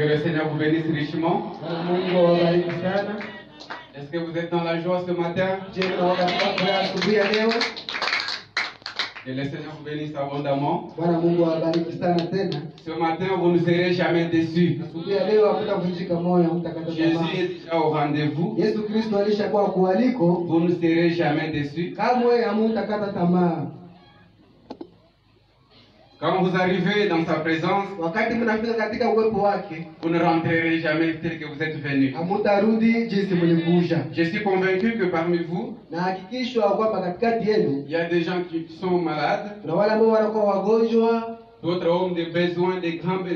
Que le Seigneur vous bénisse richement. Bwana Mungu awabariki sana. Est-ce que vous êtes dans la joie ce matin? Je, mnakuwa katika furaha asubuhi ya leo? Que le Seigneur vous bénisse abondamment. Bwana Mungu awabariki sana tena. Ce matin, vous ne serez jamais déçus. Asubuhi ya leo hamtavunjika moyo, hamtakata Jésus tamaa. est déjà au rendez-vous. Yesu Kristo alishakuwa kualiko, Vous ne serez jamais déçus. kamwe hamtakata tamaa. Quand vous arrivez dans sa présence, Wakati mnafika katika uwepo wake, vous ne rentrerez jamais tel que vous êtes venus. hamutarudi jinsi mlikuja. Je suis convaincu que parmi vous, Na hakikishwa kwamba katikati yenu il y a des gens qui sont malades, kuna wale ambao wanakuwa wagonjwa, d'autres ont des besoins,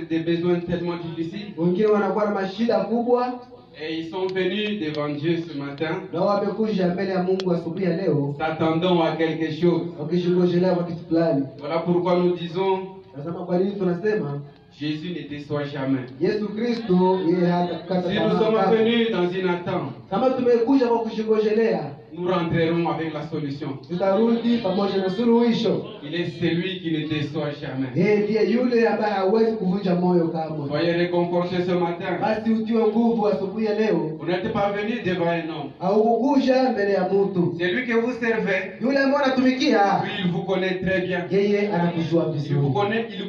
des besoins tellement difficiles. wengine wanakuwa na mashida kubwa, Et ils sont venus devant Dieu ce matin, na wamekuja mbele ya Mungu asubuhi ya leo s'attendant à quelque chose. wakishingojelea kwa kitu fulani. Voilà pourquoi nous disons, Nasema kwa nini tunasema Jésus ne déçoit jamais. Yesu Kristo yeye hatakukata Si nous sommes tamaa. venus dans une attente, Kama tumekuja kwa kushingojelea, nous rentrerons avec la solution. tutarudi pamoja na suluhisho. Il est celui qui ne déçoit jamais. Yeye ndiye yule ambaye hawezi kuvunja moyo kamwe. Soyez réconfortés ce matin. Basi utiwe nguvu asubuhi ya leo, Vous n'êtes pas venus devant un homme. haukukuja mbele ya mtu. Celui que vous servez, Yule ambaye anatumikia, lui, il vous connaît très bien. yeye anakujua Il vizuri,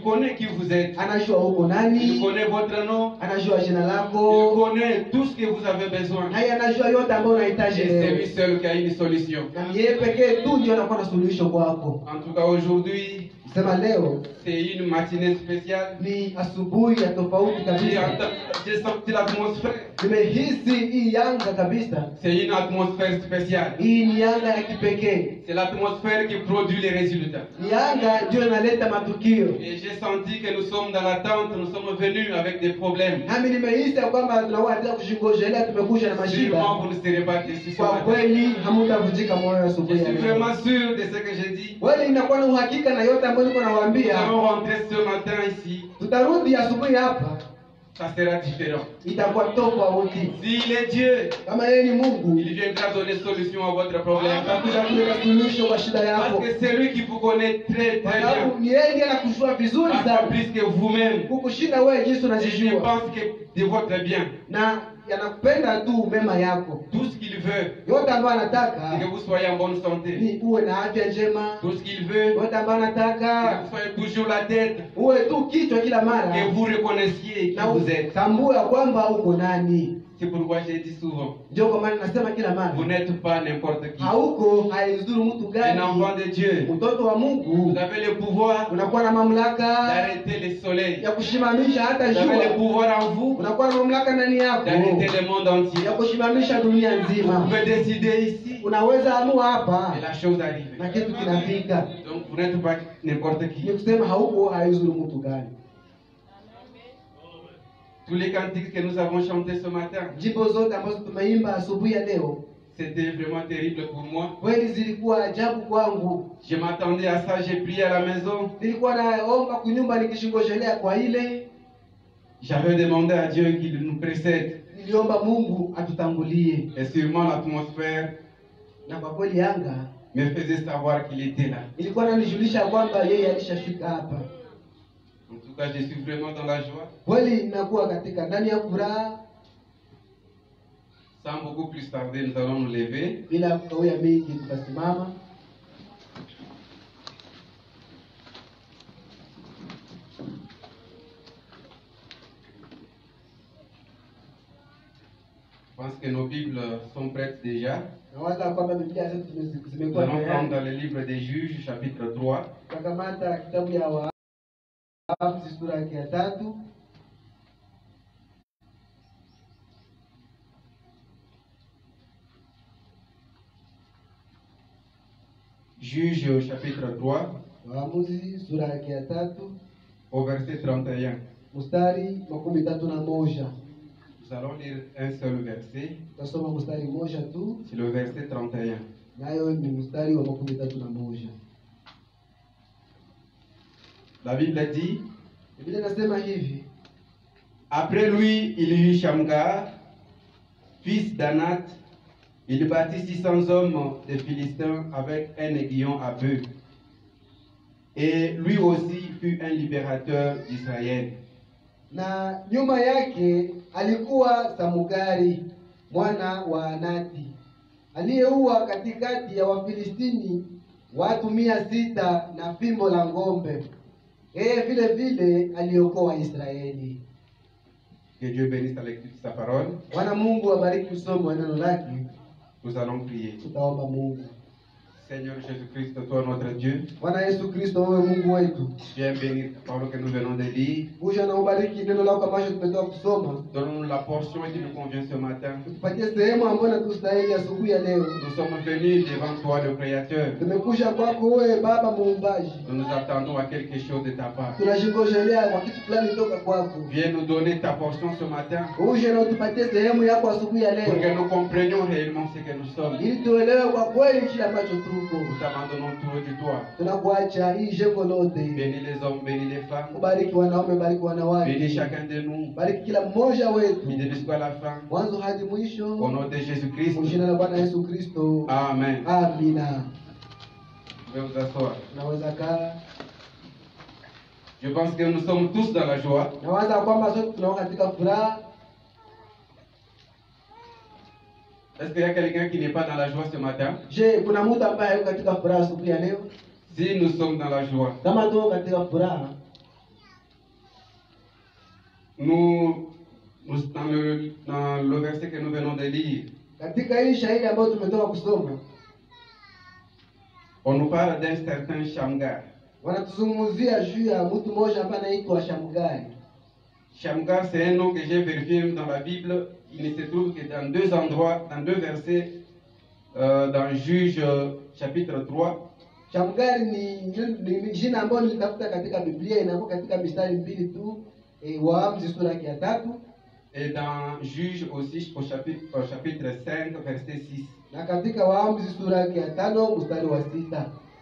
connaît qui vous êtes. anajua uko Il nani, connaît votre nom. anajua jina Il lako, connaît tout ce que vous avez besoin. naye anajua yote ambayo unahitaji Et c'est leo, lui seul qui a une solution. na yeye pekee tu ndio anakuwa na suluhisho kwako. En tout cas, aujourd'hui, Sema leo c'est une matinée spéciale. ni asubuhi ya tofauti kabisa. J'ai senti l'atmosphère. Nimehisi hii yanga kabisa. C'est une atmosphère spéciale. Hii ni yanga ya kipekee. C'est l'atmosphère qui produit les résultats. Ni yanga ndio inaleta matukio. Et j'ai senti que nous sommes dans l'attente, nous sommes venus avec des problèmes. Nami nimehisi ya kwamba tunawaendelea kushingojelea, tumekuja na mashida. Sûrement, vous ne serez pas déçus ce Kwa matin. kweli hamutavunjika moyo Je asubuhi ya suis leo. vraiment sûr de ce que j'ai dit. Kweli ninakuwa na uhakika na yote ambayo niko Nous nawaambia. allons rentrer ce matin ici. Tutarudi asubuhi hapa, Ça sera différent. itakuwa tofauti. S'il est Dieu, Kama yeye ni Mungu, il viendra donner solution à votre problème. atakuja kuleta suluhisho kwa shida Parce yako. que c'est lui qui vous connaît très Kwa très sababu bien. ni yeye ndiye anakujua vizuri Parfois sana. plus que vous-même. Kukushinda wewe jinsi Et je unajijua. pense que de votre bien. Na yanakupenda tu mema yako. Tout ce qu'il veut, Yote ambayo c'est que anataka vous soyez en bonne santé. ni uwe na afya njema. Tout ce qu'il veut, Yote ambayo c'est que anataka vous soyez toujours la tête. uwe tu kichwa kila mara, Que vous reconnaissiez qui na vous êtes. utambue ya kwamba uko nani. C'est pourquoi j'ai dit souvent, Ndio kwa maana nasema kila mara, vous n'êtes pas n'importe qui. hauko haizuru mtu Un gani. enfant de Dieu. Mtoto wa Vous Mungu avez le pouvoir unakuwa na mamlaka d'arrêter le soleil. ya kushimamisha hata Vous avez le jua. pouvoir en vous Unakuwa na mamlaka ndani yako d'arrêter le monde entier. ya kushimamisha dunia Vous nzima. pouvez décider ici Unaweza amua hapa et la chose arrive. na kitu kinafika. Donc vous n'êtes pas n'importe Ni qui. kusema hauko haizuru mtu gani. Tous les cantiques que nous avons chantés ce matin, Jimbo zote ambazo tumeimba asubuhi ya leo c'était vraiment terrible pour moi. kweli zilikuwa ajabu kwangu. Je m'attendais à ça, j'ai prié à la maison. Nilikuwa naomba kunyumba nikishingojelea kwa ile, J'avais demandé à Dieu qu'il nous précède. niliomba Mungu atutangulie, Et sûrement l'atmosphère na kwa kweli anga me faisait savoir qu'il était là. ilikuwa nanijulisha kwamba yeye alishafika hapa. En tout cas, je suis vraiment dans la joie. Kweli ninakuwa katika ndani ya furaha. Sans beaucoup plus tarder, nous allons nous lever. Bila kukawia mingi, tutasimama. Je pense que nos Bibles sont prêtes déjà. Nawaza kwamba Biblia zetu Nous zimekuwa allons prendre tayari. dans le livre des Juges, chapitre 3. Tutakamata kitabu ya Waamuzi sura yake ya 3. Juges, chapitre 3, Waamuzi sura yake ya 3 au verset 31. mstari 31. Nous allons lire un seul verset. Tutasoma mstari moja tu, C'est le verset 31. nayo ni mstari wa 31. La Bible dit, Biblia inasema hivi: après lui, il y eut Shamgar, fils d'Anat. Il bâtit 600 hommes de Philistins avec un aiguillon à bœuf. Et lui aussi fut un libérateur d'Israël. na nyuma yake alikuwa Samugari mwana wa Anati, aliyeua katikati ya Wafilistini watu 600 na fimbo la ng'ombe. Yeye vile vile aliokoa Israeli. Que Dieu bénisse la lecture de sa parole. Bwana Mungu abariki usomo wa neno lake. Nous allons prier. Tutaomba Mungu. Seigneur Jésus-Christ, toi notre Dieu, Bwana Yesu Kristo, wewe Mungu wetu, viens bénir la parole que nous venons de lire. uja na ubariki neno lako ambalo tumetoka kusoma. Donne-nous la portion qui nous convient ce matin. Tupatie sehemu ambayo inatustahili asubuhi ya leo. Nous sommes venus devant toi, le Créateur. Tumekuja kwako wewe Baba muumbaji. Nous nous attendons à quelque chose de ta part. Tunashingojelea kwa kitu fulani kutoka kwako. Viens nous donner ta portion ce matin Uje na utupatie sehemu yako asubuhi ya pour que leo, nous comprenions réellement ce que nous sommes. ili tuelewe kwa kweli kile ambacho tuko. Nous t'abandonnons tout de toi. Tunakuacha hii jengo lote. Bénis les hommes, bénis les femmes. Ubariki wanaume, bariki Bénis wanawake. chacun de nous. Bariki kila mmoja wetu, Du début jusqu'à la fin. mwanzo hadi Au mwisho. nom de Jésus-Christ. Kwa jina la Bwana Yesu Kristo. Amen. Amina. Vous pouvez vous asseoir. Naweza kaa. Je pense que nous sommes tous dans la joie. Nawaza kwamba sote tunao katika furaha. Est-ce qu'il y a quelqu'un qui n'est pas dans la joie ce matin? Je, kuna mtu ambaye yuko katika furaha asubuhi ya leo? Si nous sommes dans la joie, Kama tuko katika furaha, dans le verset que nous venons de lire, katika hii shahidi ambayo tumetoka kusoma, on nous parle d'un certain Shamgar. wanatuzungumzia juu ya mtu mmoja ambaye anaitwa Shamgari. Shamgar, c'est un nom que j'ai vérifié dans la Bible. Il ne se trouve que dans deux endroits, dans deux versets, dans Juge chapitre 3. Shamgari ni jina ambalo nilitafuta katika Biblia, inakuwa katika mistari mbili tu, Waamuzi sura ya 3, Et dans Juge aussi au chapitre 5, verset 6. na katika Waamuzi sura ya 5 mstari wa 6.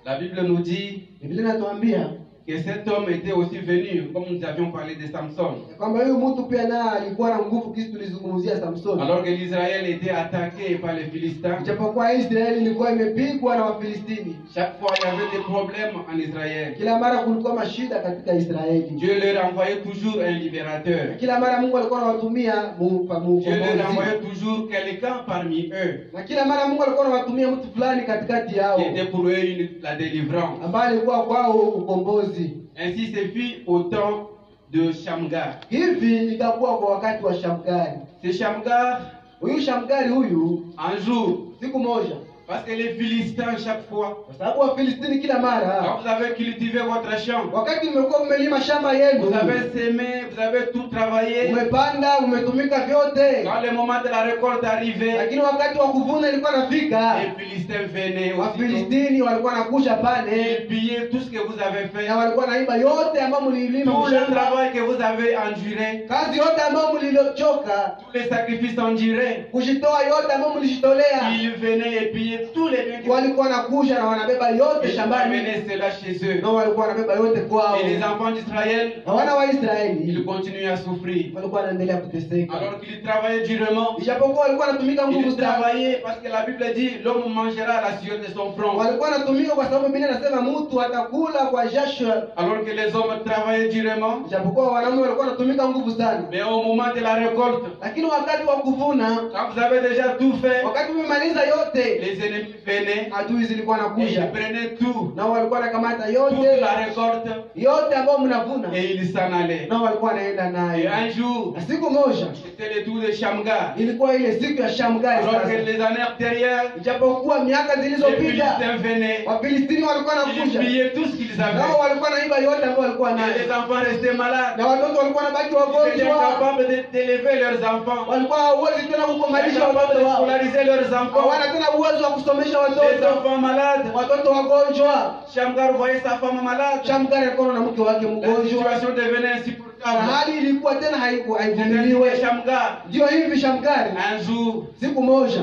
La Bible nous dit Biblia inatuambia que cet homme était aussi venu, comme nous avions parlé de Samson. kwamba huyu mtu pia naye alikuwa na nguvu, kisi tulizungumzia Samson. Alors que l'Israël était attaqué par les Philistins, Japokuwa Israeli ilikuwa imepigwa na Wafilistini, chaque fois il y avait des problèmes en Israël. kila mara kulikuwa mashida katika Israeli. Dieu leur envoyait toujours un libérateur. Kila mara Mungu alikuwa anawatumia Dieu leur mukombozi, envoyait toujours quelqu'un parmi eux na kila mara Mungu alikuwa anawatumia mtu fulani katikati yao qui était pour eux la délivrance. ambaye alikuwa kwao ukombozi. Ainsi se fit au temps de Shamgar. Hivi ikakuwa kwa wakati wa Shamgari. C'est Shamgar, Huyu Shamgari huyu, un jour, siku moja, parce que les Philistins, chaque fois, kwa sababu Wafilistini kila quand mara, vous avez cultivé votre champ, wakati mmekuwa mmelima shamba yenu, vous avez semé, vous avez tout travaillé, umepanda, umetumika vyote, quand le moment de la récolte arrivait, lakini wakati wa kuvuna ilikuwa nafika, les Philistins venaient aussi. Wafilistini walikuwa nakuja pale Ils pillaient tout ce que vous avez fait, na walikuwa naiba yote ambayo mlilima tout le mshamba, travail que vous avez enduré, kazi yote ambayo mlilochoka, tous les sacrifices endurés. kujitoa yote ambayo mlijitolea. Ils venaient et pillaient tous les biens que Walikuwa nakuja na wanabeba yote ils shambani, amenaient cela chez eux. na walikuwa wanabeba yote kwao. Et les enfants d'Israël, Na wana wa ils Israeli continuaient à souffrir. walikuwa wanaendelea kuteseka, Alors qu'ils travaillaient durement, ijapokuwa walikuwa wanatumika nguvu ils sana. travaillaient parce que la Bible dit l'homme mangera la sueur de son front. Walikuwa wanatumika kwa sababu Biblia inasema mtu atakula kwa jasho, Alors que les hommes travaillaient durement, ijapokuwa wanaume walikuwa wanatumika nguvu sana. mais au moment de la récolte, Lakini wakati wa kuvuna, quand vous avez déjà tout fait, wakati umemaliza yote, les ennemis venaient adui zilikuwa et ils nakuja prenaient tout, na walikuwa wanakamata toute yote la récolte yote ambayo mnavuna, et ils s'en allaient. na walikuwa wanaenda Et nayo. un jour, Na siku moja c'était le tour de Shamgar. ilikuwa ile siku ya Shamgari. Alors que Sasa les années antérieures, ijapokuwa miaka les zilizopita Philistins venaient, Wafilistini walikuwa ils wanakuja, pillaient tout ce qu'ils nao avaient. walikuwa naiba yote ambayo walikuwa Et les nayo, enfants restaient malades. na watoto walikuwa wanabaki Ils étaient wagonjwa, incapables d'élever leurs enfants. walikuwa hawawezi tena kukomalisha Incapables watoto de wao, scolariser leurs enfants. hawana tena uwezo wa kusomesha Les watoto, enfants malades. watoto wagonjwa. Shamgar voyait sa femme malade. Shamgari alikuwa na mke wake La mgonjwa, situation devenait na insupportable. hali ilikuwa tena C'était haivumiliwe. Shamgar. Ndio hivi Shamgari, Un jour, siku moja,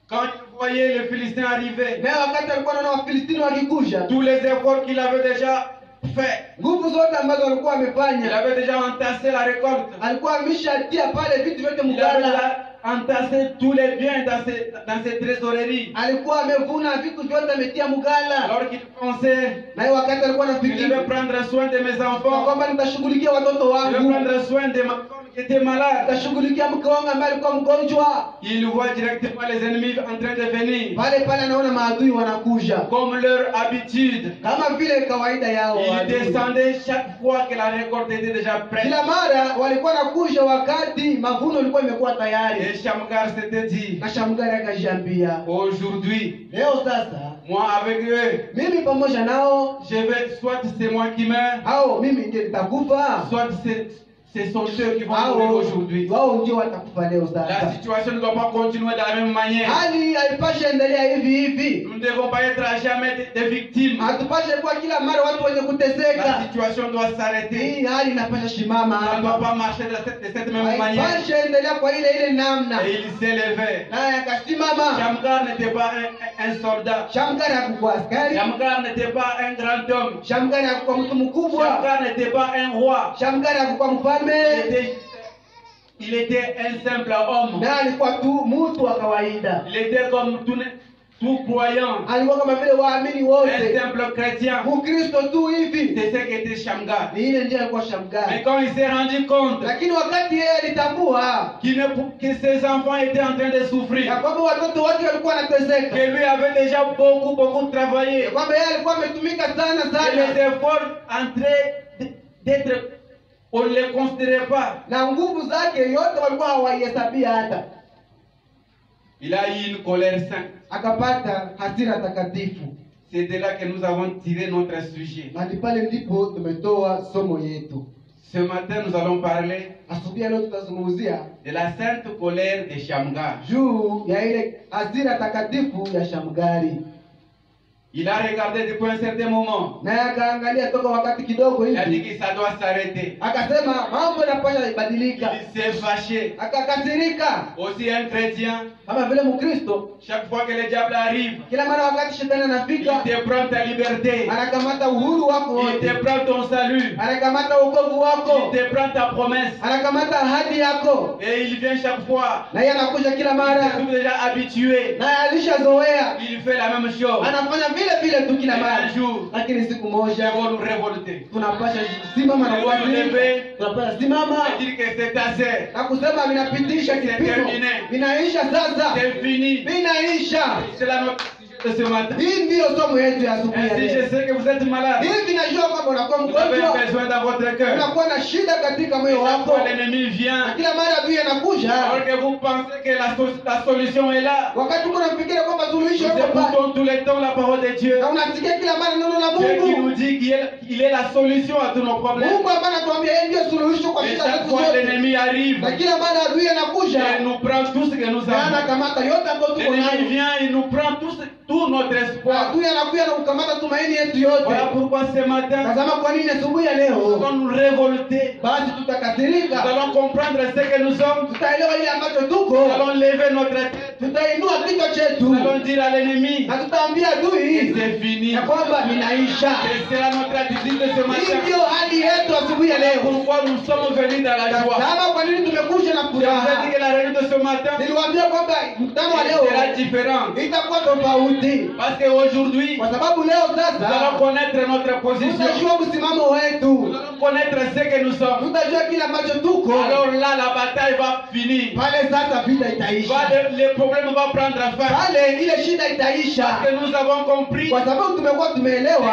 quand il voyait les Philistins arriver, naye wakati alikuwa anaona Wafilistini wakikuja, tous les efforts qu'il avait déjà fait, nguvu zote ambazo walikuwa il wamefanya, avait déjà entassé la récolte. alikuwa ameshatia pale vitu vyote Il avait mgala, déjà entassé tous les biens dans ses trésoreries. alikuwa amevuna vitu vyote ametia mgala. Alors qu'il pensait, Na hiyo wakati alikuwa je vais anafikiri prendre soin de mes enfants, kwamba nitashughulikia watoto je vais wangu, prendre soin de ma femme qui était malade. nitashughulikia mke wangu ambaye alikuwa mgonjwa. Il voit directement les ennemis en train de venir. Pale pale anaona maadui wanakuja Comme leur habitude, kama vile kawaida yao. ils Adui descendaient chaque fois que la récolte était déjà prête. kila mara walikuwa nakuja wakati mavuno ilikuwa imekuwa tayari. Et Shamgar s'était dit, Na Shamgari akajiambia, aujourd'hui, leo sasa moi avec eux, mimi pamoja nao, je vais, soit c'est moi qui meurs, au mimi ndiye nitakufa, soit ce sont eux qui vont mourir au aujourd'hui. wao ndio watakufa leo. La Sasa situation ne doit pas continuer de la même manière. hali haipashe endelea hivi hivi. Nous ne devons pas être à jamais des victimes. Hatupashe kuwa kila mara watu wenye La kuteseka. situation doit s'arrêter. Hii hali inapasha shimama Ça ne doit hapa, pas marcher de cette même manière. haipashe endelea kwa ile namna. Et il s'élevait. Naye akasimama. Shamgar n'était pas un soldat. Shamgari hakukuwa askari, Shamgar n'était pas un grand homme. Shamgari hakukuwa mtu mkubwa, Shamgar n'était pas un roi. Shamgari hakukuwa mfalme, Il était un simple homme. na alikuwa tu mtu wa kawaida. Il était comme tout croyant. Alikuwa kama vile waamini Un wote, simple chrétien. Mkristo tu hivi. C'est ce qu'était Shamgar. Ni ile ndiyo alikuwa Mais Shamgari. quand il s'est rendu compte Lakini wakati yeye alitambua que ses enfants étaient en train de ya souffrir, kwamba watoto wote walikuwa wanateseka, que lui avait déjà beaucoup travaillé, ya kwamba yeye alikuwa ametumika sana que sana, les efforts en train d'être, on ne les considérait pas. na nguvu zake yote walikuwa hawaihesabia hata. Il a eu une colère sainte. Akapata hasira takatifu. C'est de là que nous avons tiré notre sujet. Na ni pale ndipo tumetoa somo yetu. Ce matin, nous allons parler Asubuhi ya leo tutazungumzia de la sainte colère de Shamgar. juu ya ile hasira takatifu ya Shamgari. Il a regardé depuis un certain moment. Naye akaangalia toka wakati kidogo Il a dit hivi, que ça doit s'arrêter. akasema mambo yanapaswa ibadilika. Il s'est fâché. Akakasirika Aussi un chrétien, kama vile Mkristo, chaque fois que le diable arrive, kila mara wakati shetani il anafika, te prend ta liberté. anakamata uhuru wako Il wote, te prend ton salut. anakamata wokovu wako, Il te prend ta promesse. anakamata ahadi yako, Et il vient chaque fois. na yeye anakuja kila Il mara, est déjà habitué. naye alishazoea, Il fait la même chose. anafanya vile vile tu kila Et mara. un jour, Lakini siku ils moja vont nous révolter. tunapasha simama na kuadhimisha, tunapasha simama Et dire que c'est assez. na kusema vinapitisha kipimo, vinaisha sasa, C'est fini. vinaisha. C'est la notre sujet de ce matin. Hii ndiyo somo yetu ya asubuhi ya Ainsi, je leo. sais que vous êtes malade. Hivi najua kwamba unakuwa Vous avez mgonjwa, besoin dans votre cœur. unakuwa na shida katika Et moyo chaque wako, fois l'ennemi vient, na kila mara adui anakuja, alors que vous pensez que la solution est là. wakati uko unafikiria kwamba suluhisho Nous liko pale, écoutons tout le temps la parole de Dieu. na unasikia kila mara neno la Dieu qui Mungu, nous dit qu'il est la solution à tous nos problèmes. Mungu ambaye anatuambia yeye ndiyo suluhisho kwa Et shida chaque zetu fois zote, l'ennemi arrive, na kila mara adui anakuja, et nous prend tout ce que nous na avons. anakamata yote ambayo tuko L'ennemi nayo. vient, il nous prend tout notre espoir. Adui anakuja na kukamata tumaini yetu yote. Voilà pourquoi ce matin, Tazama kwa nini asubuhi ya nous leo allons nous révolter. basi Nous tutakasirika, allons comprendre ce que nous sommes. tutaelewa ile ambacho tuko, Nous allons lever notre tête. tutainua kichwa chetu Nous allons dire à l'ennemi na tutaambia que adui c'est fini. ya kwamba ninaisha. Et c'est là notre attitude de ce Hii matin. ndio hali yetu asubuhi ya leo. Pourquoi nous sommes venus dans la joie. Tazama kwa nini tumekuja na Je vous ai dit furaha. que la réunion de ce matin Niliwaambia kwamba mkutano wa sera leo différente. itakuwa tofauti, Parce qu'aujourd'hui, kwa sababu leo nous allons sasa connaître notre position. tutajua msimamo wetu, Nous allons connaître ce que nous sommes. tutajua kile ambacho tuko. Alors là, la bataille va finir. Pale sasa vita itaisha, Les problèmes vont prendre fin. pale ile shida itaisha, Parce que nous avons compris. kwa sababu tumekuwa tumeelewa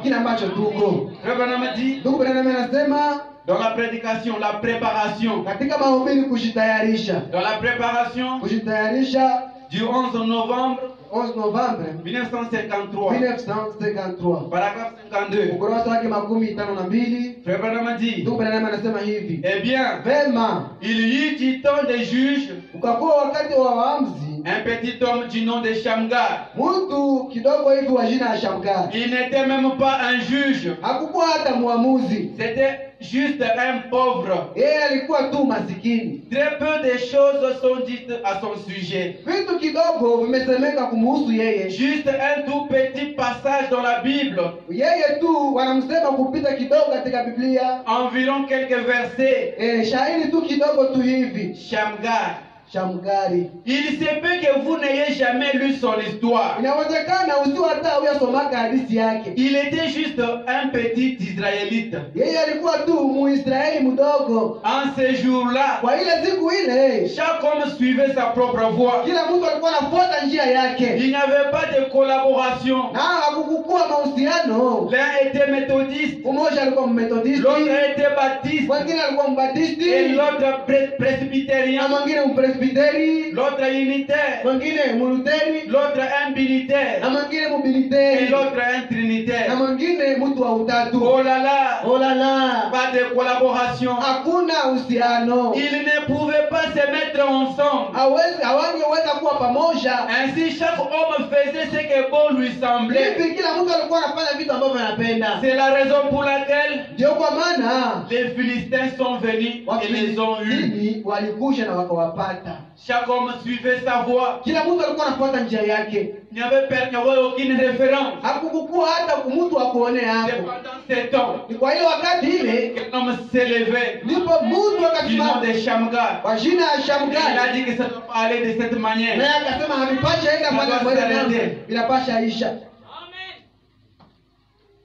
kile ambacho tuko. Reverend m'a dit, Ndugu Branham anasema dans la prédication, la préparation. katika mahubiri kujitayarisha, Dans la préparation kujitayarisha du 11 novembre 11 Novembre 1953, 1953 paragraphe 52, ukurasa wake 52. Reverend m'a dit, Ndugu Branham anasema hivi, eh bien, vema, il y eut du temps des juges ukakuwa wakati wa waamuzi, un petit homme du nom de Shamgar. mtu kidogo hivi wa jina ya Shamgari. Il n'était même pas un juge, Hakukuwa hata muamuzi, c'était juste un pauvre. yeye alikuwa tu masikini. Très peu de choses sont dites à son sujet. Vitu kidogo vimesemeka kumuhusu yeye, Juste un tout petit passage dans la Bible, yeye tu wanamsema kupita kidogo katika Biblia, environ quelques versets. shairi tu kidogo tu hivi. Shamgar, Shamgari. Il se peut que vous n'ayez jamais lu son histoire. Inawezekana usiwe hata uyasomaka hadithi yake. Il était juste un petit Israélite. Yeye alikuwa tu Muisraeli mdogo. En ce jour-là, Kwa ile siku ile, chaque homme suivait sa propre voie. kila mtu alikuwa anafuata njia yake. Il n'y avait pas de collaboration. Na hakukuwa mahusiano. L'un était méthodiste, Mmoja alikuwa Mmethodisti, l'autre était baptiste, mwingine alikuwa Mbatisti, et l'autre na presbytérien, mwingine Mpresbiteri, l'autre unitaire, mwingine Muluteri, l'autre un na bilitaire, mwingine et Mubiliteri, l'autre un na trinitaire. mwingine mtu wa utatu. Oh là là, Oh la la, pas de collaboration. hakuna uhusiano. Ils ne pouvaient pas se mettre ensemble. Hawangeweza kuwa pamoja. Ainsi, chaque homme faisait ce que bon lui semblait. Hivi kila mtu alikuwa anafanya vitu ambavyo anapenda. C'est la raison pour laquelle Ndio kwa maana les Philistins sont venus et les ont eus. Wafilistini walikuja na wakawapata. Chaque homme suivait sa voie. Kila mtu alikuwa anafuata njia yake. Il n'y avait aucune référence. Hakukuwa hata mtu wa kuonea C'est hapo. pendant ce temps Ni kwa ile wakati ile qu'un homme s'élevait ndipo mtu du nom akasimama de Shamgar. kwa jina ya Il a Shamgari, dit que ça doit pas aller de cette manière. naye akasema havipasha enda mpaka kwa ile namna, vinapasha isha.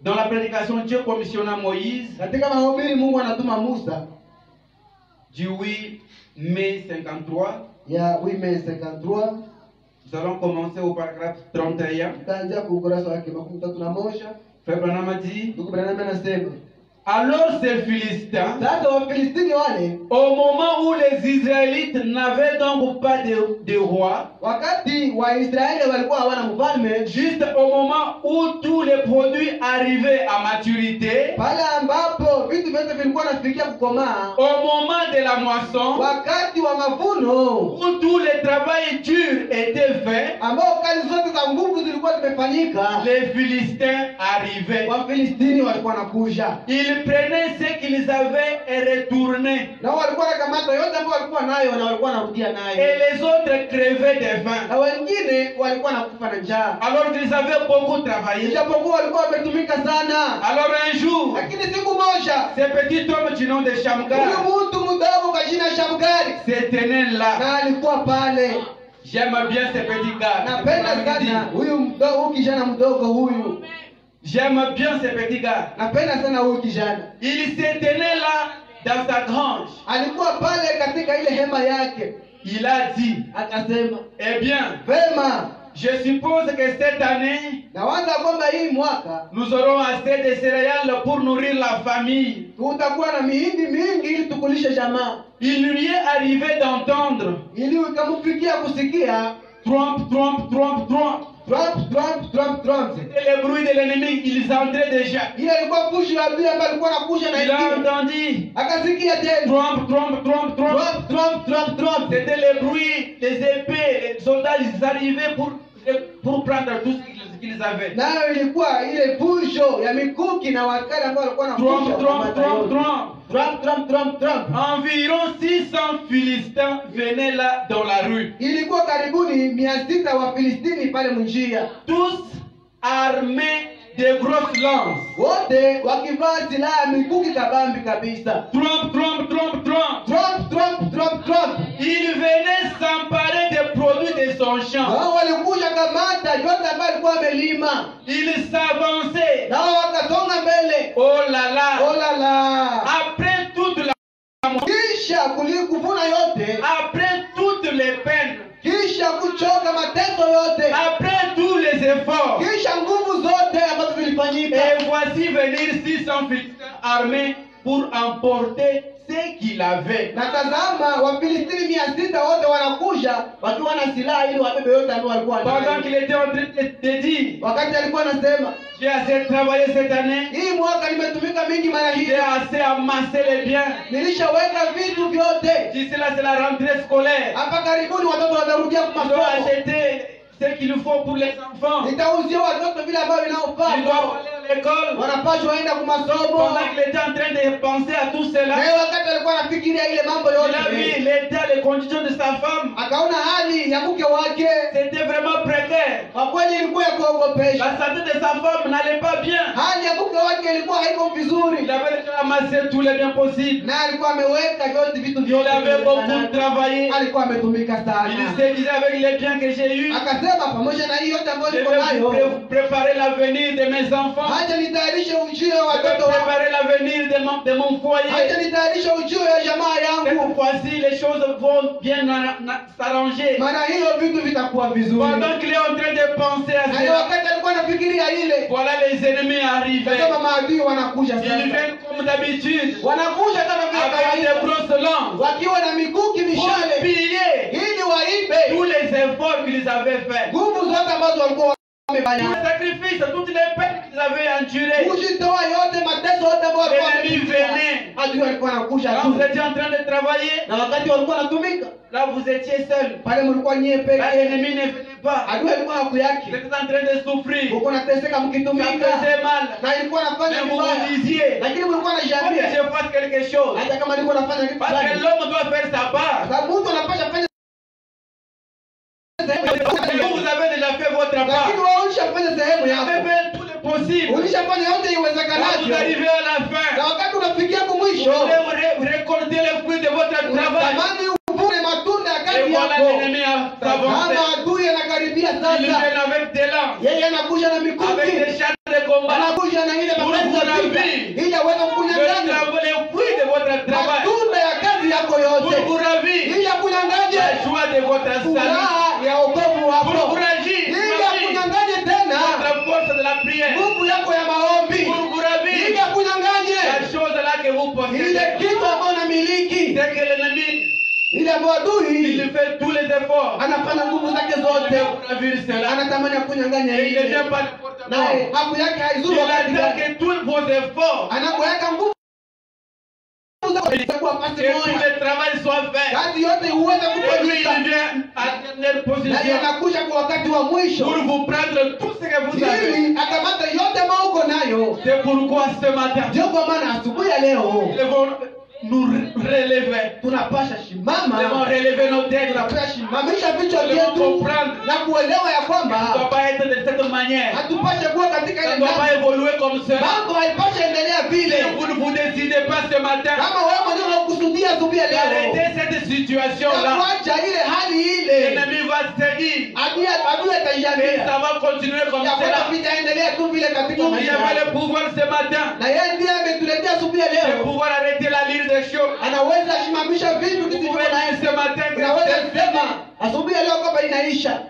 Dans la prédication, Dieu commissionna Moïse Katika mahubiri Mungu anatuma Musa du 8 mai 53. ya Wime 53, Nous allons commencer au paragraphe 31. tutaanzia kwa ukurasa wake 31. Frère Branham a dit, Ndugu Branham anasema, alors ces Philistins, sasa Wafilistini wale au moment où les Israélites n'avaient donc pas de roi, wakati Waisraeli walikuwa hawana mfalme, juste au moment où tous les produits arrivaient à maturité, pale ambapo vitu vyote vilikuwa nafikia kukomaa, au moment de la moisson, wakati wa mavuno où tout le travail dur était fait, ambao kazi zote za nguvu zilikuwa zimefanyika, les Philistins arrivaient. Wafilistini walikuwa nakuja Ils prenaient ce qu'ils avaient et retournaient. na walikuwa nakamata yote ambayo walikuwa nayo na walikuwa narudia Et nayo, les autres crevaient de faim. na wengine walikuwa nakufa na njaa, Alors qu'ils avaient beaucoup travaillé. ijapokuwa walikuwa wametumika sana. Alors un jour, Lakini siku moja ce petit homme du nom de Shamgar, huyu mtu mdogo kwa jina Shamgari se tenait là. na alikuwa pale. J'aime bien ce petit gars. Napenda sana huyu kijana mdogo huyu, J'aime bien ce petit gars. napenda sana huyu kijana. Il se tenait là dans sa grange. Alikuwa pale katika ile hema yake, Il a dit, akasema, eh bien, vema, je suppose que cette année, nawaza kwamba hii mwaka nous aurons assez de céréales pour nourrir la famille. tutakuwa na mihindi mingi ili tukulishe jamaa. Il lui est arrivé d'entendre Ili ikamfikia kusikia trompe, trompe, trompe, trompe. Trump, Trump, Trump, Trump. C'était le bruit de l'ennemi, ils entraient déjà. Ile ilikuwa pushi ya adui ambayo alikuwa anakuja na Il a ingia. entendu Akasikia tena trompe, trompe, trompe, trompe. Trump, Trump, Trump, Trump. C'était le bruit, les épées, les soldats, ils arrivaient pour prendre tout ce qu'ils avaient. Nayo ilikuwa ile pusho ya mikuki na askari ambao walikuwa na Trompe, trompe, trompe, trompe. Trump, Trump, Trump, Trump. Environ 600 Philistins venaient là dans la rue. Ilikuwa karibuni 600 wa Filistini pale mnjia. Tous armés de grosses lances. Wote wakivaa silaha mikuki kabambi kabisa. Trompe, trompe, trompe, trompe. Trump, Trump, Trump, Trump. Il venait s'emparer des produits de son champ. Wao walikuja kamata yote ambayo alikuwa amelima. Il s'avançait. Nao wakasonga mbele. Oh là là. Oh la la. Après toute la Kisha kuvuna yote, après toutes les peines, kisha kuchoka mateso yote, après tous les efforts, kisha nguvu zote ambazo zilifanyika, et voici venir 600 Philistins armés pour emporter ce qu'il avait. na tazama Wafilistini 600 wote wanakuja wakiwa na silaha ili wabebe yote ambayo walikuwa Pendant nayo. qu'il était en train de dire, Wakati alikuwa anasema, j'ai assez travaillé cette année, hii mwaka nimetumika mingi mara hii, j'ai assez amassé les biens. nilishaweka vitu vyote. D'ici là, c'est la rentrée scolaire. Hapa karibuni watoto watarudia kwa Je dois masomo. acheter ce qu'il faut pour les enfants. Nitauzia watoto vile ambavyo Ils vinaofaa. doivent aller à l'école. Wanapaswa waenda kwa masomo. Pendant qu'il était en train de penser à tout cela, Na wakati alikuwa anafikiria ile mambo il a yote, vu l'état, les conditions de sa femme. akaona hali ya mke wake C'était vraiment précaire. Kwa kweli ilikuwa ya kuogopesha. La santé de sa femme n'allait pas bien. Hali ya mke wake ilikuwa haiko vizuri. Il avait déjà amassé tous les biens possibles. Na alikuwa ameweka vyote vitu Il vyote. avait beaucoup travaillé. Alikuwa ametumika Il sana. se disait avec les biens que j'ai eus, Akasema pamoja na hiyo yote ambayo je niko vais nayo, préparer l'avenir de mes enfants. acha nitayarishe ujio wa Je vais watoto wangu. préparer l'avenir de mon foyer. Acha nitayarishe ujio ya jamaa yangu. Cette fois-ci, les choses vont bien s'arranger. Maana hiyo vitu vitakuwa vizuri. Pendant qu'il est en train de penser à Na hiyo cela, wakati alikuwa anafikiria ile, voilà les ennemis arrivés. kama maadui wanakuja Ils sasa. viennent comme d'habitude, Wanakuja kama vile avec des kawaida, grosses langues, wakiwa na mikuki pour mishale, piller ili waibe tous les efforts qu'ils avaient faits. nguvu zote ambazo walikuwa wamefanya, Tous les sacrifices, toutes les peines qu'ils avaient endurées. kujitoa yote, mateso yote ambayo walikuwa L'ennemi wamepitia. venait. Adui alikuwa anakuja Quand tu, vous étiez en train de travailler, na wakati walikuwa wanatumika là vous étiez seul. pale, mlikuwa nyie Là peke. l'ennemi ne venait pas. Adui alikuwa haku Vous yake, étiez en train de souffrir. uko nateseka Ça mkitumika, faisait mal. na ilikuwa nafanya Mais vous vibaya, vous disiez, lakini mlikuwa faut que najiambia je fasse quelque chose. hata kama nilikuwa nafanya kitu Parce que fulani, l'homme doit faire sa part. sababu mtu anapaswa fanya Vous avez déjà fait votre part. lakini wewe ulishafanya sehemu Vous avez yako, fait tout le possible. ulishafanya yote Quand vous iwezekanavyo, arrivez à la na fin, wakati unafikia vous kumwisho, voulez récolter les fruits de votre travail. unatamani uvune matunda ya Et kazi voilà yako. l'ennemi a avancé. Kama adui anakaribia Il sasa, vient avec des lances, yeye anakuja na avec mikuki, des chars de combat. anakuja na ile Pour mavazi vous ya vita, ravir. ili aweze Le kukunyang'anya les fruits de votre travail. matunda ya kazi yako Pour yote, vous ravir ili akunyang'anye la joie de votre salut. furaha ya wokovu Pour wako, vous ravir ili akunyang'anye tena votre force de la prière. nguvu yako ya maombi, Pour vous ili ravir akunyang'anye la chose là que vous ile possédez. kitu ambayo unamiliki, C'est que l'ennemi, ile ambayo il adui fait tous les efforts. anafanya nguvu zake Il zote, veut vous ravir cela. anatamani akunyang'anye Et il ne ile, vient pas n'importe naye comment. haku yake Il haizuru wakati gani, attaque tous vos efforts. anapoweka nguvu zake kwa Que pasi tout moja, le travail soit fait. kazi yote uweze Et lui, kufanyika, il vient à dernière na position yeye anakuja kwa wakati wa mwisho, pour vous prendre tout ce que vous avez. ili akamata yote ambayo uko nayo. C'est pourquoi ce matin, Ndio kwa maana asubuhi ya leo nous devons nous relever. tunapasha Nous devons shimama, relever nos têtes. tunapasha shimamisha vichwa Nous devons vyetu comprendre. na kuelewa ya Ça ne kwamba doit pas être de cette manière. hatupashe kuwa katika Ça ile ne doit pas namna. évoluer comme cela. Mambo haipashe endelea Si vile. vous ne vous décidez pas ce matin Kama wewe mwenyewe unakusudia asubuhi ya leo d'arrêter cette na situation-là, kuacha ile hali ile, l'ennemi va se dire adui que ataiambia ça va continuer comme ya kwamba cela. vitaendelea tu vile katika Il y maisha avait yako. le pouvoir ce matin Na yeye ndiye ametuletea asubuhi ya de leo, pouvoir arrêter la lire des choses. anaweza simamisha vitu Vous visivyo pouvez na dire ce matin que unaweza c'est kusema fini. asubuhi ya leo kwamba inaisha.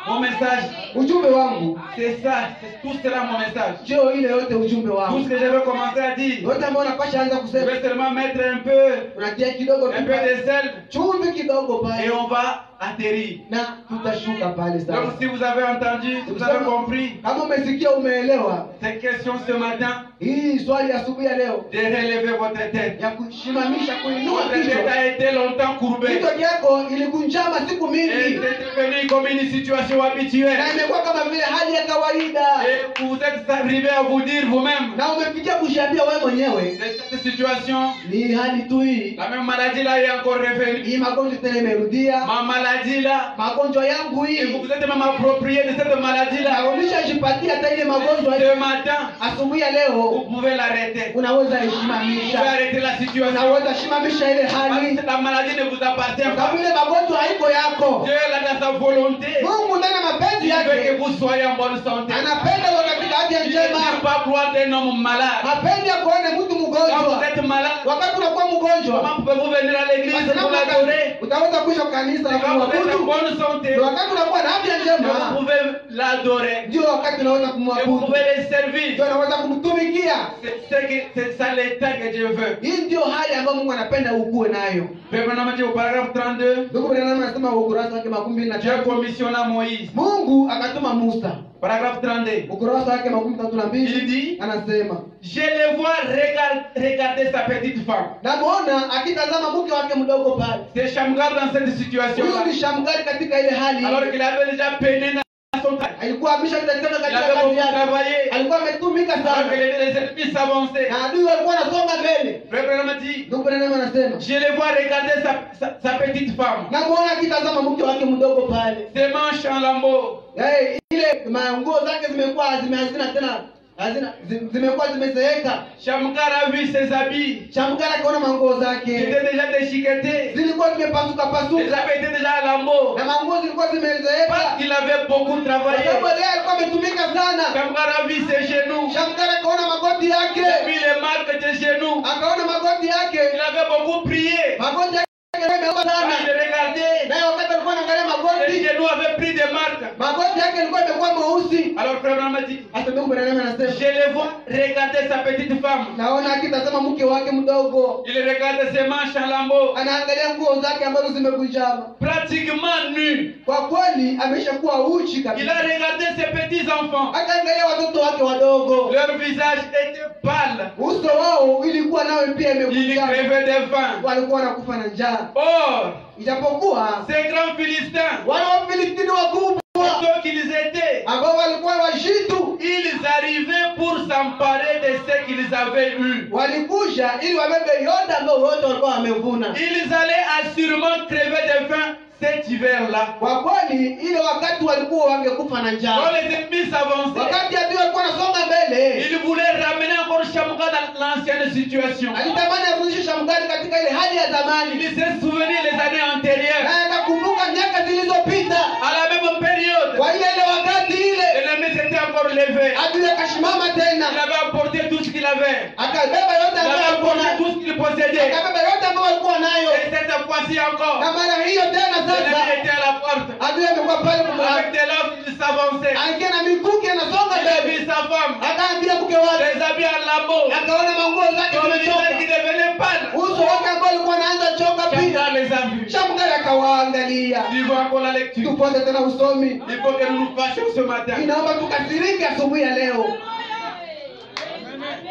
Mon message, Ujumbe wangu c'est ça, c'est tout cela mon message. sio ile yote, ujumbe Tout wangu ce que je vais commencer à dire, yote ambayo unapasha anza je kusema, vais seulement mettre un peu unatia kidogo tu de sel chumvi kidogo et pale on va atterrir. na tutashuka pale sasa. Donc si vous avez entendu, si vous avez compris Kama umesikia umeelewa cette question ce matin, hii swali ya asubuhi ya leo de relever votre tête. ya kushimamisha, kuinua Votre tête kichwa. a été longtemps courbée. Kichwa chako ilikunjama siku Et mingi c'est devenu comme une situation habituelle. na imekuwa kama vile hali ya kawaida, Et vous êtes arrivé à vous dire vous-même, na umefikia kujiambia wewe mwenyewe cette situation, ni hali tu hii, la même maladie là est encore revenue. hii magonjwa tena imerudia, Ma maladie là, magonjwa yangu et vous hii vous êtes même approprié de cette maladie là. na ulishajipatia hata ile magonjwa hii. Ce matin, Asubuhi ya vous leo pouvez l'arrêter. Vous unaweza pouvez ishimamisha, arrêter la situation. unaweza shimamisha ile Parce hali, que la maladie ne vous appartient pas. sababu ile magonjwa haiko yako. Dieu là dans sa volonté, Mungu ndani ya mapenzi il veut que yake vous soyez en bonne santé. anapenda uwe katika afya Il ne njema, veut pas croire d'un homme malade. hapendi akuone mtu Quand vous mgonjwa. êtes malade, Wakati unakuwa mgonjwa, comment pouvez-vous venir à l'église basi pour namna l'adorer? gani utaweza kuisha kanisa na Quand vous êtes en kumwabudu? bonne santé, Ndio wakati unakuwa na afya vous njema, pouvez l'adorer. ndio wakati unaweza Et vous kumwabudu, pouvez les ndio servir. unaweza kumtumikia. C'est ça l'état que Dieu veut. Hii ndio hali ambayo Mungu anapenda ukuwe nayo. Maintenant, au paragraphe 32, Ndugu Branham anasema ukurasa wake 23, Dieu commissionna Moïse. Mungu akatuma Musa. Paragraphe 32. Ukurasa wake Il 32 dit, anasema, je le vois regarder sa petite femme. namuona akitazama mke wake mdogo pale. C'est Shamgar dans cette Huyu situation-là. ni Shamgari katika ile hali. Alors qu'il avait déjà peiné dans son temps. Alikuwa ameshatakana Il katika avait kazi beaucoup yake. travaillé. Alikuwa ametumika Alors que sana. les ennemis s'avançaient. Na adui walikuwa wanasonga mbele. Frère Branham dit, Ndugu Branham anasema, je le vois regarder sa petite femme. namuona akitazama mke wake mdogo pale. Ses manches en lambeaux. Ile manguo zake zimekuwa hazina tena, zimekuwa zimezeeka. Shamgar a vu ses habits. Shamgar akaona manguo zake C'était déjà déchiqueté. zilikuwa zimepasuka Les pasuka habits étaient déjà à lambeaux. na manguo zilikuwa zimezeeka, Parce qu'il avait beaucoup travaillé. kwa sababu yeye alikuwa ametumika sana. Shamgar a vu ses genoux. Shamgar akaona magoti yake, Et puis les marques des genoux. akaona magoti yake, Il avait beaucoup prié. magoti yake yameomba Quand sana. il regardait, Naye wakati alikuwa anaangalia les magoti, genoux avaient pris des marques. magoti yake yalikuwa yamekuwa meusi. Alors frère m'a dit, Hata Mungu anasema, je le vois regarder sa petite femme. naona akitazama mke wake mdogo, Il regarde ses manches en lambeaux. anaangalia nguo zake ambazo zimekunjama. Pratiquement nu. Kwa kweli ameshakuwa uchi Il kabisa. a regardé ses petits enfants. Akaangalia watoto wake wadogo, Leur visage était pâle. uso wao ilikuwa nawe pia Ils imekunjama, crevaient de faim. walikuwa wanakufa na njaa. Or, Ijapokuwa ces grands Philistins, wale Wafilistini wakubwa ceux qu'ils étaient, ambao walikuwa washitu ils arrivaient pour s'emparer de ce qu'ils avaient eu. walikuja ili wabebe yote ambao wote walikuwa wamevuna. Ils allaient assurément crever de faim cet hiver-là. Kwa kweli ile wakati walikuwa wangekufa na Quand njaa, les ennemis s'avançaient, wakati adui alikuwa anasonga mbele, ils voulaient ramener encore Shamgar dans l'ancienne situation. alitamani arudishe Shamgari katika ile hali ya zamani, Il s'est souvenu les années antérieures. naye akakumbuka miaka zilizopita. À la même période, Kwa ile wakati ile l'ennemi s'était encore levé. adui akasimama Il tena, avait apporté tout ce qu'il avait. akabeba yote Il ambayo avait alikuwa apporté nayo, tout ce qu'il possédait. akabeba yote ambayo alikuwa nayo. Et cette fois-ci encore, Na mara hiyo tena l'ennemi sasa était à la porte. adui amekuwa pale Avec kumlango, des lances, il s'avançait. akiwa na mikuki anasonga Il a mbele, vu sa femme, akaambia mke wake, les habits en lambeaux, akaona manguo zake son visage zimechoka, qui devenait pâle. uso wake ambao alikuwa anaanza choka pia. Shamgar les a vus. Shamgari akawaangalia. Suivons encore la lecture. Tufuate tena usomi. Il faut que nous nous fâchions ce matin. Inaomba tukasirike asubuhi ya leo.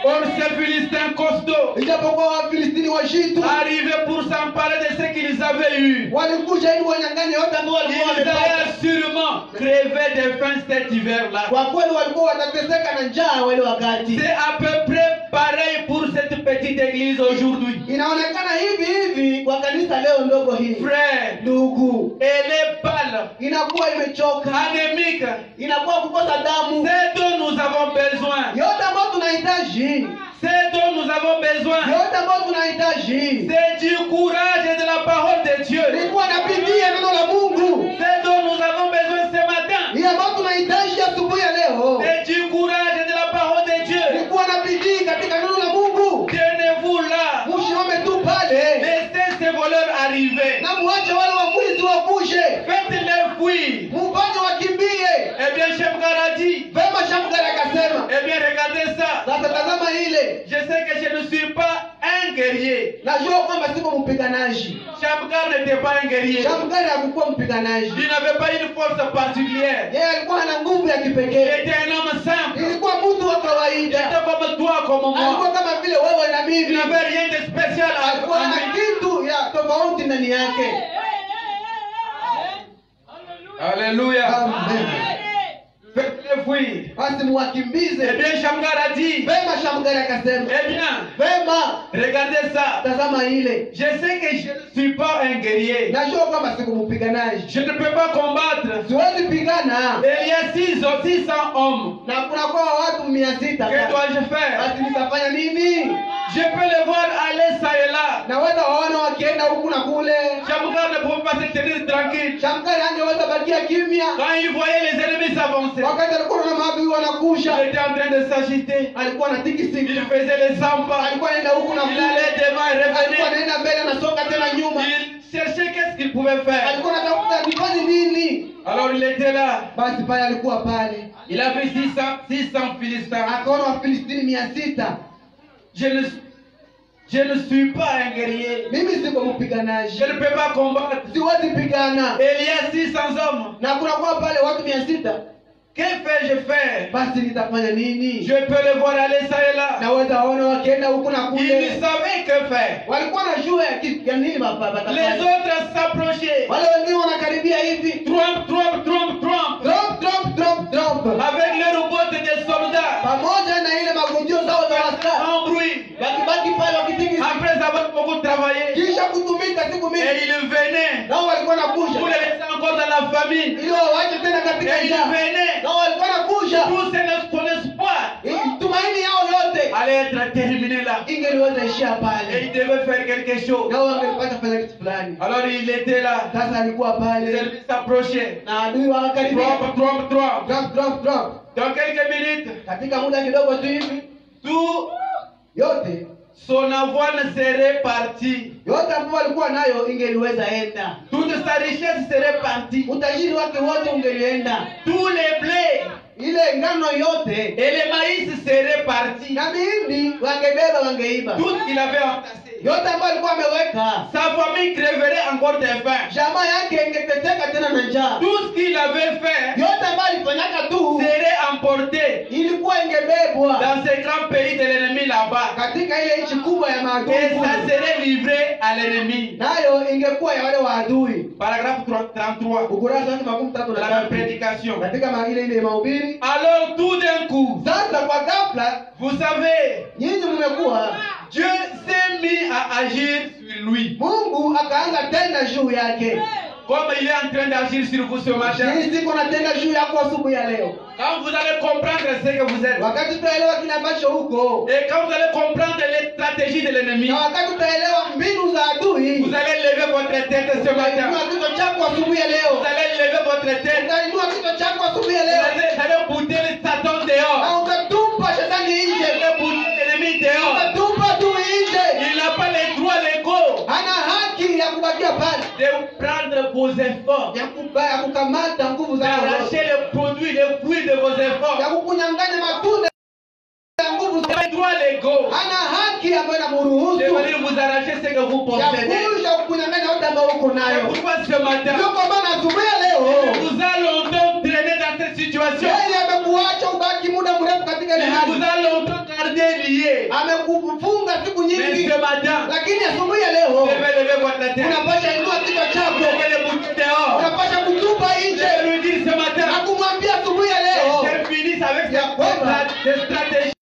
Or, ces Philistins costauds Ijapokuwa Wafilistini washitu arrivaient pour s'emparer de ce qu'ils avaient eu. walikuja ili wanyang'anye yote ambao walikuwa Ils wamepata. allaient assurément crever de faim cet hiver-là. Kwa kweli walikuwa watateseka na njaa wale wakati. C'est à peu près pareil pour cette petite église aujourd'hui. Inaonekana hivi hivi kwa kanisa leo ndogo hili. Frère, Ndugu, elle est pâle, inakuwa imechoka, anémique. inakuwa kukosa damu. C'est dont nous avons besoin. Yote ambayo tunahitaji, C'est dont nous avons besoin. yote ambayo tunahitaji C'est du courage et de la parole de Dieu. ni kuwa na bidii ya neno la Mungu. C'est dont nous avons besoin ce matin. Hii ambayo tunahitaji asubuhi ya leo C'est du courage et de la parole de ni Dieu. kuwa na bidii katika neno la Mungu. Tenez-vous là. Msimame tu pale Laissez ces voleurs arriver. na muache wale wamwizi wakuje, Faites-les fuir. mupate wakimbie. Eh bien, Shamgar a dit, Vema, Shamgari akasema, eh bien, regardez ça. sasa tazama ile, Je sais que je ne suis pas un guerrier. najua kwamba siko mpiganaji. Shamgar n'était pas un guerrier. Shamgari hakukuwa mpiganaji, Il n'avait pas une force particulière. yeye alikuwa na nguvu ya Il kipekee, était un homme simple. ilikuwa mtu wa Il kawaida, était comme toi, comme alikuwa moi. kama vile wewe na Il mimi, n'avait rien de spécial alikuwa en na lui. kitu ya tofauti ndani yake. Alléluia. Amen. Faites-les fuir. Basi Eh muwakimbize. bien, Shamgar a dit, Vema, Shamgari akasema, eh bien, vema, regardez ça. tazama ile, Je sais que je ne suis pas un guerrier. najua kwamba siko mpiganaji, Je ne peux pas combattre. siwezi pigana Il y a 600 hommes. na kunakuwa watu 600. Que dois-je faire? Basi nitafanya nini? Je peux les voir aller ça et là. Naweza waona wakienda huku na kule. Shamgar ne pouvait pas se tenir tranquille. Shamgari angeweza bakia kimya Quand il voyait les ennemis s'avancer, wakati alikuwa na maadui wanakusha, il était en train de s'agiter. alikuwa na Il tikisiki, faisait les 100 pas. alikuwa anaenda huku na Il kule, allait devant et alikuwa revenait. anaenda mbele anasonga tena nyuma, Il cherchait qu'est-ce qu'il pouvait faire. alikuwa anatafuta nifanye nini. Alors il était là. Basi pale alikuwa pale, Il avait 600 Philistins. akaona Wafilistini 600. Je ne suis pas un guerrier. Mimi siko mpiganaji, Je ne peux pas combattre. siwezi pigana, Et il y a 600 hommes. na kunakuwa pale watu 600. Que vais-je faire? Basi nitafanya nini? Je peux les voir aller ça et là. Naweza waona wakienda huku na Ils kule, savaient que faire. walikuwa na jua ya kitu ya nini Les batafanya. autres s'approchaient. Wale wengine wanakaribia hivi, Trompe. drop Avec leurs bottes de soldats. pamoja na ile magojio zao za askari, En bruit. wakibaki pale wakitingi, Après avoir beaucoup travaillé. kisha kutumika siku Et mingi, ils venaient nao walikuwa pour nakusha les laisser encore dans la famine. ili waache tena Et katika ils njaa. venaient. Na walikuwa nakuja Tout son espoir tumaini yao yote allait être terminé là. ingeliweza ishia Et pale, il devait faire quelque chose. nao wangepata fanya kitu fulani. Alors il était là. Sasa alikuwa Les pale ennemis s'approchaient. na adui wakakaribia, Trompe. drop. Dans quelques minutes, Katika muda kidogo tu hivi tout yote son avoine serait parti. ambayo walikuwa nayo ingeliweza enda, Toute sa richesse serait partie. utajiri wake wote ungelienda, Tous les blés ile ngano yote et les maïs seraient partis. na mihindi wangebeba, wangeiba Tout ce qu'il avait entassé. yote ambayo alikuwa ameweka. Sa famille crèverait encore de faim. Jamaa yake ingeteteka tena na njaa. Tout ce qu'il avait fait Yote ambayo alifanyaka tu serait emporté ilikuwa ingebebwa dans ce grand pays de l'ennemi là-bas. katika ile nchi kubwa ya maadui, Et ça serait livré à l'ennemi. nayo ingekuwa ya wale waadui. Paragraphe 33. Ukurasa wake makumi tatu na Dans la tatu prédication. katika ile mahubiri. Alors tout d'un coup, Sasa kwa ghafla, vous savez, nyinyi mmekuwa, Dieu s'est mis à agir sur lui. Mungu akaanza tena juu yake. Comme il est en train d'agir sur vous ce matin. Hii siku natenda juu yako asubuhi ya leo. Quand vous allez comprendre ce que vous êtes. Wakati tutaelewa kile ambacho huko, Et quand vous allez comprendre les stratégies de l'ennemi. na wakati tutaelewa mbinu za adui, Vous allez lever votre tête ce matin. utainua kichwa chako asubuhi ya leo. Vous allez lever votre tête. Utainua kichwa chako asubuhi ya Vous leo allez bouter le Satan dehors. na utatupa shetani Vous nje. allez bouter l'ennemi dehors. Utatupa tu nje. Il n'a pas les droits légaux Hana haki ya kubakia pale, de prendre vos efforts, ya kukamata nguvu zako zote, d'arracher les produits, les fruits de vos efforts. ya kukunyang'anya matunda ya nguvu Vous zako. avez les droits légaux Hana haki ambayo de inamruhusu venir vous arracher ce que vous ya possédez. kuja kukunyang'anya yote ambayo uko C'est nayo. pourquoi ce matin, Ndio kwa maana asubuhi ya leo vous a longtemps traîné dans cette situation. yeye amekuacha ubaki muda mrefu katika ile Il hali, vous a longtemps gardé lié. amekufunga siku Mais nyingi, ce matin, lakini asubuhi ya leo vous devez lever votre tête. unapasha inua kichwa Vous chako, devez le bouter dehors. unapasha kutupa Je nje vais lui dire ce na matin, kumwambia asubuhi ya leo j'ai fini avec Ya kwamba, tes stratégies.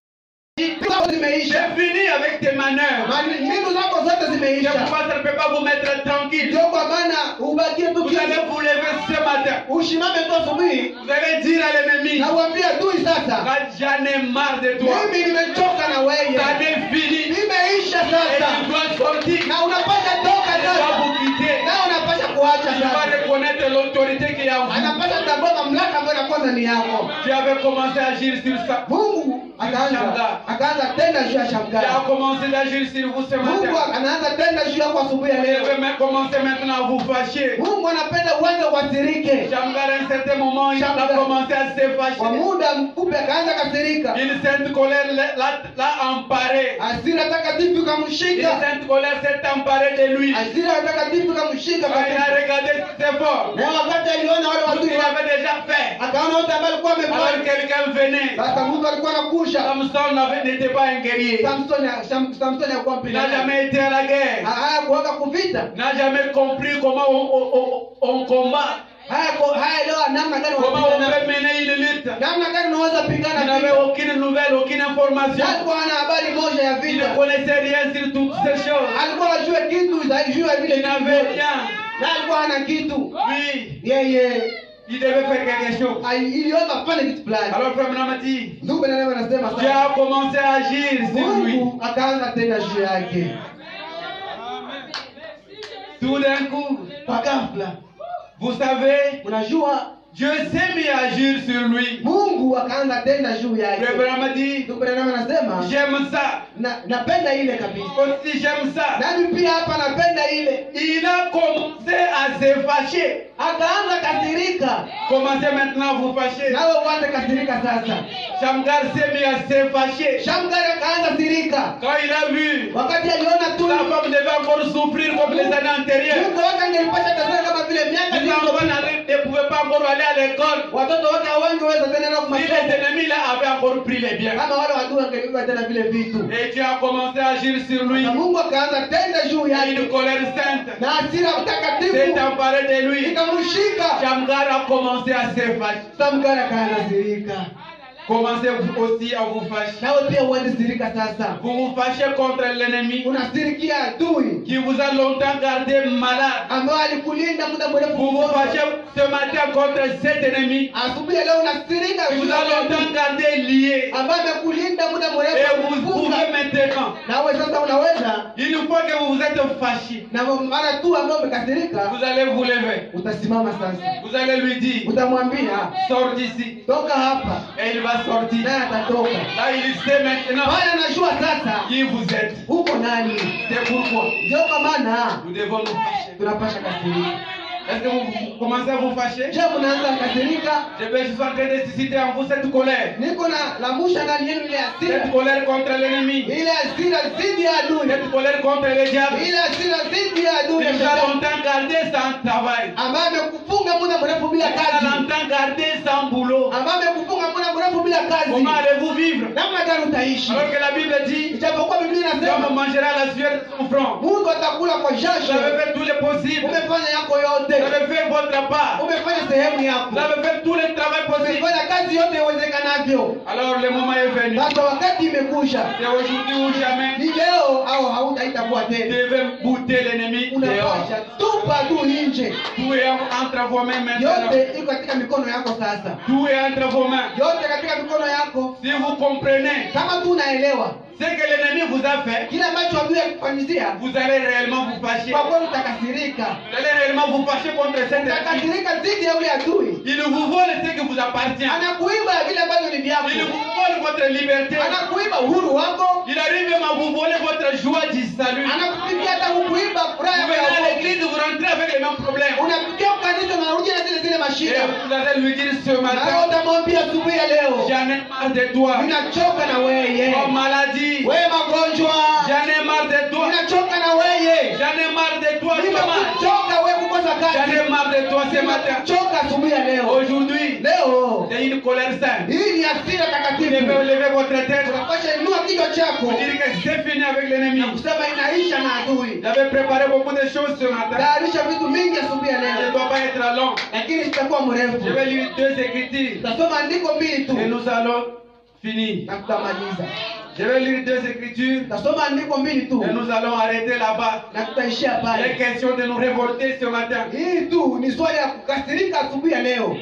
zako zimeisha, J'ai fini avec tes manœuvres. mbinu zako zote C'est zimeisha. pourquoi ça ne peut pas vous mettre tranquille. Ndio kwa maana ubakie tu Vous allez kimya, vous lever ce matin. usimame tu asubuhi Vous allez dire à l'ennemi, na uambie adui, sasa j'en ai marre de toi. mimi nimechoka na wewe, Ça est fini. nimeisha Et sasa, tu dois sortir. na unapasha toka Il va sasa, vous quitter. na unapasha kuacha Il va sasa, reconnaître l'autorité qui est en vous. anapasha tambua mamlaka ambayo inakuwa ndani yako. Tu avais commencé à agir sur ça. Mungu akaanza tena juu ya Tu as Shamgari. commencé d'agir sur vous ce Mungu matin. anaanza tena juu yako asubuhi ya Vous leo. devez commencer maintenant à vous fâcher. Mungu anapenda uanze uasirike. Shamgar, à un certain moment, il a commencé à se Kwa fâcher. muda mfupi akaanza kasirika, Une sainte colère l'a emparé. hasira takatifu Une ikamshika, sainte colère s'est emparée de lui. hasira takatifu ikamshika Quand il a kabisa. regardé ses efforts, Na wakati aliona wale tout ce watu qu'il avait déjà fait, akaona wote ambao alikuwa alors amefanya. quelqu'un venait. Sasa mtu alikuwa anakusha. Samson n'était pas un guerrier. Samsoni alikuwa Il n'a mpiganaji. jamais été à la guerre. Haya kuoga kuvita. Il n'a jamais compris comment on combat. Haya leo namna gani Comment on wanapigana. peut mener une lutte. Namna gani unaweza Il pigana n'avait vita. aucune nouvelle, aucune information. Alikuwa hana habari moja ya Il vita. ne connaissait rien sur toutes ces choses. Alikuwa anajua kitu zaidi juu ya vile Il n'avait rien. na alikuwa hana kitu. Lui, Yeye il devait faire quelque chose. iliomba afanye kitu fulani. Alors, Frère Branham dit, Ndugu na neno anasema Dieu sasa a commencé à agir sur lui. Mungu akaanza tena juu yake. Tout d'un coup, Kwa ghafla, vous savez, unajua Dieu s'est mis à agir sur lui. Mungu akaanza tena juu yake. Frère Branham dit, Ndugu na neno anasema j'aime ça. napenda ile kabisa. Aussi, j'aime ça. Nami pia hapa napenda ile. Il a commencé à se fâcher. Akaanza kasirika. Commencez maintenant à vous fâcher. Nawe uanze kasirika sasa. Shamgar s'est mis à se fâcher. Shamgari akaanza sirika. Quand il a vu Wakati aliona tu sa femme devait encore souffrir comme les années antérieures. Mungu wake angelipata taswira kama vile miaka Les enfants ne pouvaient pas encore aller à l'école. watoto wote hawangeweza tena na Si les kumasomo. ennemis là avaient encore pris les biens. Kama wale watu wangebeba tena vile vitu. Et Dieu a commencé à agir sur lui. Na Mungu akaanza tena juu Et yake. une colère sainte Na hasira s'est mtakatifu emparée de lui. ikamshika. Shamgar a commencé à se fâcher. Shamgari akaanza sirika. Commencez aussi à vous fâcher. nawe pia uanzirika sasa. Vous vous fâchez contre l'ennemi Unasirikia adui qui vous a longtemps gardé malade. ambao alikulinda muda mrefu. Vous vous fâchez ce matin contre cet ennemi Asubuhi leo unasirika qui vous a longtemps gardé lié. ambaye amekulinda muda Et mrefu. vous pouvez maintenant, Nawe sasa unaweza, une fois que vous vous êtes fâché, na mara tu ambayo umekasirika vous allez vous lever. utasimama sasa. Vous allez lui dire, Utamwambia sors d'ici. toka hapa, Et il va sortir. naye atatoka. Là, il sait maintenant Bwana anajua sasa qui vous êtes. uko nani. C'est pourquoi Ndio kwa maana nous devons nous fâcher. tunapasha kasirika. Est-ce que vous commencez à vous fâcher? Je, mnaanza kasirika? Je suis en train de susciter en vous cette colère. Niko na lamusha ndani yenu ile hasira, Cette colère contre l'ennemi. ile hasira dhidi ya adui, Cette colère contre le diable. ile hasira dhidi ya adui Il vous a longtemps gardé sans travail. ambaye amekufunga muda mrefu bila Il vous a kazi, longtemps gardé sans boulot. ambaye amekufunga muda mrefu bila kazi. Comment allez-vous vivre? Namna gani utaishi? Alors que la Bible dit, Ijapokuwa Biblia l'homme inasema mangera la sueur de son front. Mungu atakula kwa Vous jasho. avez fait tout le possible. Umefanya yako Vous yote, avez fait votre part. umefanya sehemu yako, Vous avez fait tout le travail possible. umefanya kazi yote iwezekanavyo. Alors le moment est venu. Sasa wakati imekwisha, C'est aujourd'hui ou jamais. ni leo au hautaitakuwa Vous tena. devez bouter l'ennemi dehors. Unapasha tupa tu nje. Tout est entre vos mains maintenant. Yote iko katika mikono yako sasa, Tout est entre vos mains. yote katika mikono yako. Si vous comprenez Kama tu unaelewa ce que l'ennemi vous a fait, kile ambacho adui akufanyizia, vous allez réellement vous fâcher. kwa kweli utakasirika, Vous allez réellement vous fâcher contre cet ennemi. utakasirika dhidi ya yule adui. Il vous vole ce qui vous appartient. Anakuiba vile ambavyo ni vyako, Il vous vole votre liberté. anakuiba uhuru wako, Il arrive même à vous voler votre joie du salut. anakupigia hata kukuiba furaha Vous venez à yako. l'église, vous rentrez avec les mêmes problèmes. Unapigia kanisa na unarudi na zile Et mashida, vous allez lui dire ce na matin, utamwambia asubuhi ya leo, j'en ai marre de toi. ninachoka na wewe, Oh maladie, wewe magonjwa, j'en ai marre de toi. ninachoka na wewe, J'en ai marre de toi, chômage. nimechoka wewe kukosa J'en kazi, ai marre de toi ce matin. nimechoka asubuhi ya leo. Aujourd'hui, Leo c'est une colère sainte. hii ni hasira Vous takatifu. devez lever votre tête. Unapasha inua kichwa chako Vous dire que c'est fini avec l'ennemi. kusema inaisha na adui. J'avais préparé beaucoup de choses ce matin. Tayarisha vitu mingi asubuhi ya Je ne leo, dois pas être long. lakini sitakuwa Je mrefu. vais lire deux écritures Tutasoma andiko mbili tu et nous allons finir. na tutamaliza. Je vais lire deux écritures Tutasoma andiko mbili tu et nous allons arrêter là-bas. na tutaishia Il est pale. question de nous révolter ce matin. Hii tu ni swali ya kukasirika asubuhi ya leo.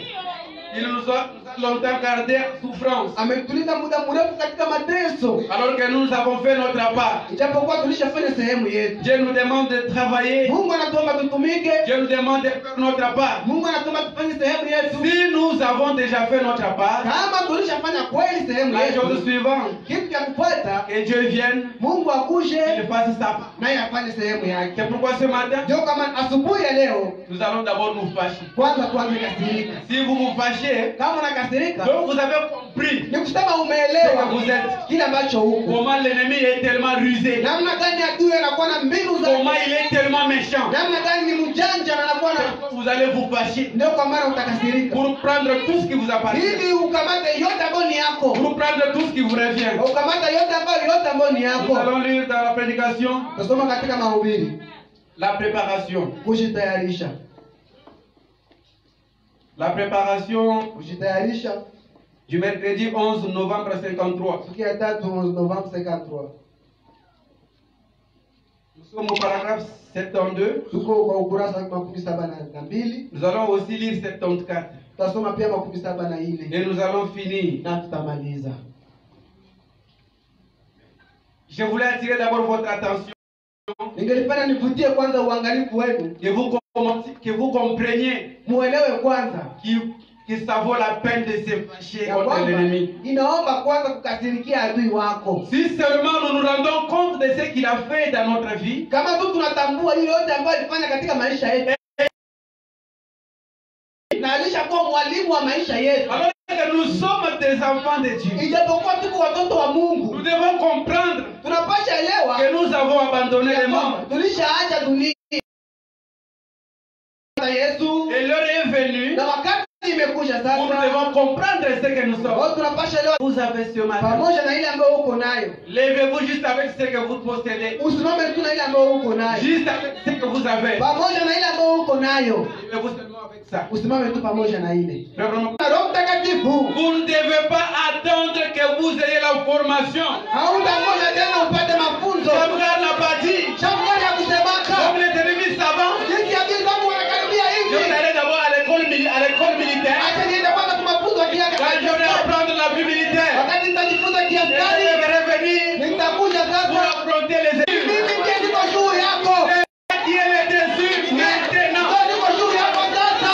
Il nous a longtemps gardé en souffrance. Ametulinda muda mrefu katika mateso, Alors que nous avons fait notre part. ijapokuwa tulishafanya sehemu yetu. Dieu nous demande de travailler. Mungu anatuomba tutumike, Dieu nous demande de faire notre part. Mungu anatuomba tufanye sehemu yetu. Si nous avons déjà fait notre part, Kama tulishafanya kweli sehemu la chose yetu, suivante, kitu cha kufuata, que Dieu vienne, Mungu akuje qu'il fasse sa part. naye afanye sehemu yake. C'est pourquoi ce matin, Ndio kama asubuhi ya leo, nous allons d'abord nous fâcher. kwanza tuanze kasirika. Si vous vous fâchez, Kama unakasirika, donc vous avez compris ni kusema ce umeelewa que vous êtes. kile ambacho huko, Comment l'ennemi est tellement rusé. namna gani adui anakuwa na mbinu Comment zake, il est tellement méchant. namna gani ni mjanja na anakuwa na. Vous allez vous fâcher Ndio kwa maana utakasirika, pour prendre tout ce qui vous appartient. ili ukamate yote ambayo ni yako, Pour prendre tout ce qui vous revient. ukamata yote ambayo ni Nous yako. allons lire dans la prédication Tasoma katika mahubiri, la préparation. kujitayarisha, La préparation kujitayarisha. du mercredi 11 novembre 53. Siku ya 3 Novemba 53, Nous sommes au paragraphe 72. tuko kwa ukurasa wa 72. Nous allons aussi lire 74. Tutasoma pia 74 Et nous allons finir. na tutamaliza. Je voulais attirer d'abord votre attention. Ningelipenda nivutie kwanza uangalifu wenu, Que vous compreniez muelewe kwanza que ça vaut la peine de se fâcher ya contre kwamba l'ennemi. inaomba kwanza kukasirikia adui wako. Si seulement nous nous rendons compte de ce qu'il a fait dans notre vie, Kama tu tunatambua ile yote ambayo alifanya katika maisha yetu, na alishakuwa mwalimu wa maisha yetu, alors que nous sommes des enfants de Dieu, ijapokuwa tuko watoto wa Mungu, nous devons comprendre tunapasha elewa que nous avons abandonné ya le kwamba monde. tulishaacha dunia ya Yesu, Et l'heure est venue na wakati imekuja où nous sasa. devons comprendre ce que nous sommes. Wao tunapasha elewa Vous avez ce matin. pamoja na ile ambayo uko nayo, Levez-vous juste avec ce que vous possédez. usimame tu na ile ambayo uko nayo, Juste avec ce que vous avez. pamoja na ile ambayo uko uko nayo, Levez-vous seulement avec ça. usimame tu pamoja na ile. Frère Branham, Roho Mtakatifu, vous ne devez pas attendre que vous ayez la formation. hautangoja tena upate mafunzo. Shamgar n'a pas dit. Shamgari ya kusemaka Comme les ennemis savants, jinsi adui zangu wanakaribia je hivi, vais aller d'abord à l'école militaire. acha niende kwanza kwa mafunzo ya Quand je vais apprendre la vie militaire, wakati nitajifunza je kiaskari, vais revenir nitakuja pour sasa. affronter les ennemis. Mimi ndiye niko juu yako, Qui est le dessus maintenant? ndio niko juu yako sasa.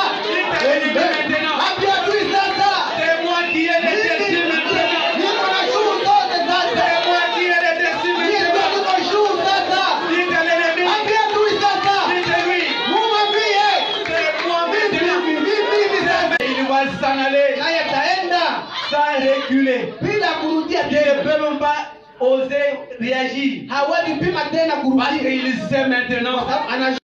Ambia adui sasa, C'est moi qui ai le dessus maintenant. niko na juu zote sasa. C'est moi qui ai le dessus Mimi ndio maintenant. niko juu sasa. Dites à l'ennemi, Ambia adui sasa, dites-lui, mumwambie c'est moi maintenant. mimi sasa. Il va s'en aller Naye ataenda sans reculer. bila kurudia Il ne tena, peut même pas oser réagir. hawezi pima tena Parce kurudia, qu'il sait maintenant anajua